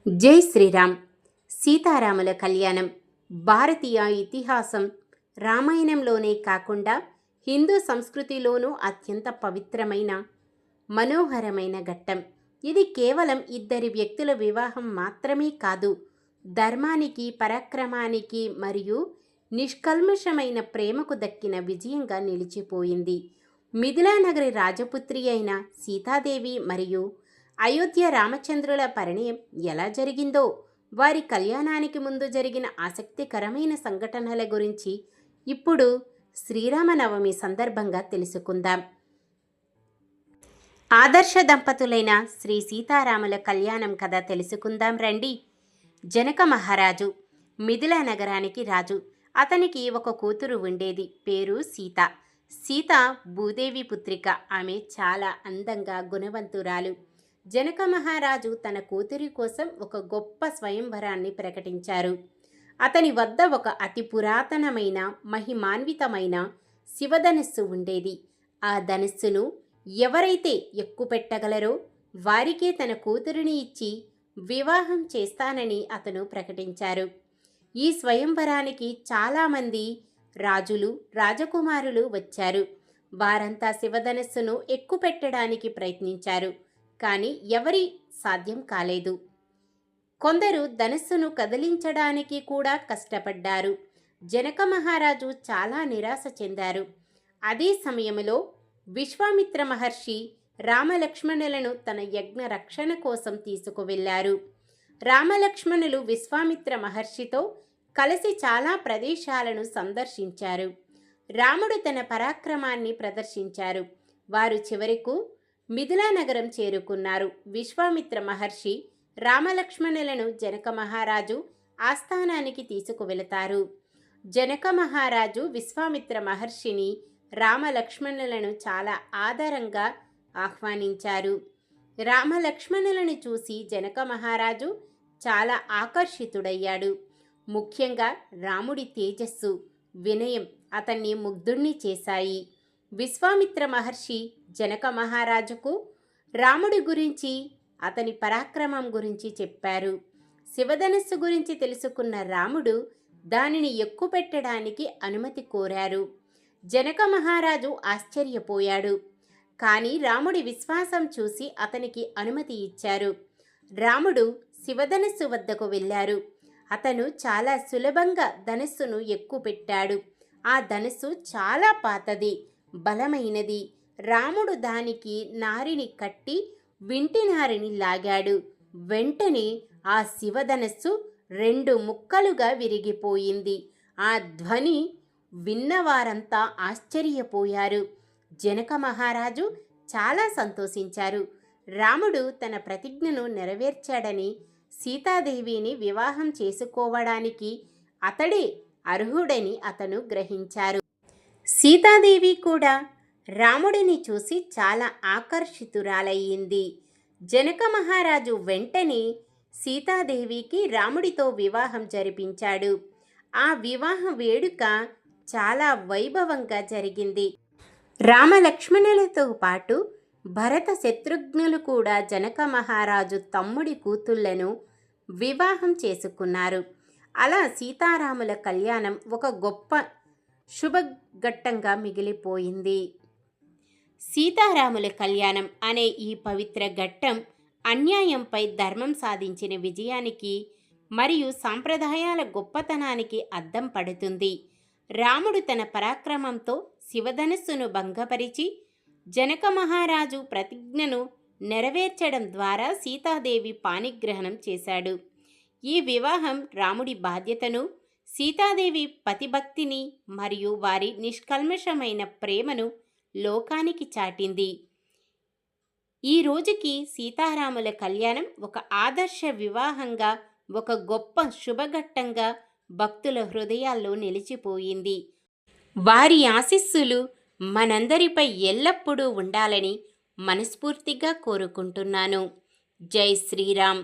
జై శ్రీరామ్. సీతారాముల కళ్యాణం భారతీయ ఇతిహాసం రామాయణంలోనే కాకుండా హిందూ సంస్కృతిలోనూ అత్యంత పవిత్రమైన మనోహరమైన ఘట్టం. ఇది కేవలం ఇద్దరి వ్యక్తుల వివాహం మాత్రమే కాదు, ధర్మానికి, పరాక్రమానికి మరియు నిష్కల్మషమైన ప్రేమకు దక్కిన విజయంగా నిలిచిపోయింది. మిథిలానగరి రాజపుత్రి అయిన సీతాదేవి మరియు అయోధ్య రామచంద్రుల పరిణయం ఎలా జరిగిందో, వారి కళ్యాణానికి ముందు జరిగిన ఆసక్తికరమైన సంఘటనల గురించి ఇప్పుడు శ్రీరామనవమి సందర్భంగా తెలుసుకుందాం. ఆదర్శ దంపతులైన శ్రీ సీతారాముల కళ్యాణం కథ తెలుసుకుందాం రండి. జనక మహారాజు మిథిలా నగరానికి రాజు. అతనికి ఒక కూతురు ఉండేది, పేరు సీత. సీత భూదేవి పుత్రిక. ఆమె చాలా అందంగా, గుణవంతురాలు. జనక మహారాజు తన కూతురి కోసం ఒక గొప్ప స్వయంవరాన్ని ప్రకటించారు. అతని వద్ద ఒక అతి పురాతనమైన, మహిమాన్వితమైన శివధనుస్సు ఉండేది. ఆ ధనుస్సును ఎవరైతే ఎక్కుపెట్టగలరో వారికే తన కూతురిని ఇచ్చి వివాహం చేస్తానని అతను ప్రకటించారు. ఈ స్వయంవరానికి చాలామంది రాజులు, రాజకుమారులు వచ్చారు. వారంతా శివధనుస్సును ఎక్కుపెట్టడానికి ప్రయత్నించారు, కానీ ఎవరి సాధ్యం కాలేదు. కొందరు ధనుస్సును కదిలించడానికి కూడా కష్టపడ్డారు. జనక మహారాజు చాలా నిరాశ చెందారు. అదే సమయంలో విశ్వామిత్ర మహర్షి రామలక్ష్మణులను తన యజ్ఞ రక్షణ కోసం తీసుకువెళ్లారు. రామలక్ష్మణులు విశ్వామిత్ర మహర్షితో కలిసి చాలా ప్రదేశాలను సందర్శించారు. రాముడు తన పరాక్రమాన్ని ప్రదర్శించారు. వారు చివరకు మిథిలా నగరం చేరుకున్నారు. విశ్వామిత్ర మహర్షి రామలక్ష్మణులను జనక మహారాజు ఆస్థానానికి తీసుకువెళతారు. జనక మహారాజు విశ్వామిత్ర మహర్షిని, రామలక్ష్మణులను చాలా ఆదరంగా ఆహ్వానించారు. రామలక్ష్మణులను చూసి జనక మహారాజు చాలా ఆకర్షితుడయ్యాడు. ముఖ్యంగా రాముడి తేజస్సు, వినయం అతన్ని ముగ్ధుణ్ణి చేశాయి. విశ్వామిత్ర మహర్షి జనక మహారాజుకు రాముడి గురించి, అతని పరాక్రమం గురించి చెప్పారు. శివధనుస్సు గురించి తెలుసుకున్న రాముడు దానిని ఎక్కుపెట్టడానికి అనుమతి కోరారు. జనక మహారాజు ఆశ్చర్యపోయాడు. కానీ రాముడి విశ్వాసం చూసి అతనికి అనుమతి ఇచ్చారు. రాముడు శివధనుస్సు వద్దకు వెళ్ళారు. అతను చాలా సులభంగా ధనుస్సును ఎక్కుపెట్టాడు. ఆ ధనుస్సు చాలా పాతది, బలమైనది. రాముడు దానికి నారిని కట్టి వింటి నారిని లాగాడు. వెంటనే ఆ శివధనస్సు 2 ముక్కలుగా విరిగిపోయింది. ఆ ధ్వని విన్నవారంతా ఆశ్చర్యపోయారు. జనక మహారాజు చాలా సంతోషించారు. రాముడు తన ప్రతిజ్ఞను నెరవేర్చాడని, సీతాదేవిని వివాహం చేసుకోవడానికి అతడే అర్హుడని అతను గ్రహించారు. సీతాదేవి కూడా రాముడిని చూసి చాలా ఆకర్షితురాలయ్యింది. జనక మహారాజు వెంటనే సీతాదేవికి రాముడితో వివాహం జరిపించాడు. ఆ వివాహ వేడుక చాలా వైభవంగా జరిగింది. రామలక్ష్మణులతో పాటు భరత, శత్రుఘ్నులు కూడా జనక మహారాజు తమ్ముడి కూతుళ్లను వివాహం చేసుకున్నారు. అలా సీతారాముల కళ్యాణం ఒక గొప్ప శుభఘట్టంగా మిగిలిపోయింది. సీతారాముల కళ్యాణం అనే ఈ పవిత్ర ఘట్టం అన్యాయంపై ధర్మం సాధించిన విజయానికి మరియు సాంప్రదాయాల గొప్పతనానికి అద్దం పడుతుంది. రాముడు తన పరాక్రమంతో శివధనుస్సును భంగపరిచి జనక మహారాజు ప్రతిజ్ఞను నెరవేర్చడం ద్వారా సీతాదేవి పాణిగ్రహణం చేశాడు. ఈ వివాహం రాముడి బాధ్యతను, సీతాదేవి పతిభక్తిని మరియు వారి నిష్కల్మషమైన ప్రేమను లోకానికి చాటింది. ఈ రోజుకి సీతారాముల కళ్యాణం ఒక ఆదర్శ వివాహంగా, ఒక గొప్ప శుభఘట్టంగా భక్తుల హృదయాల్లో నిలిచిపోయింది. వారి ఆశీస్సులు మనందరిపై ఎల్లప్పుడూ ఉండాలని మనస్ఫూర్తిగా కోరుకుంటున్నాను. జై శ్రీరామ్.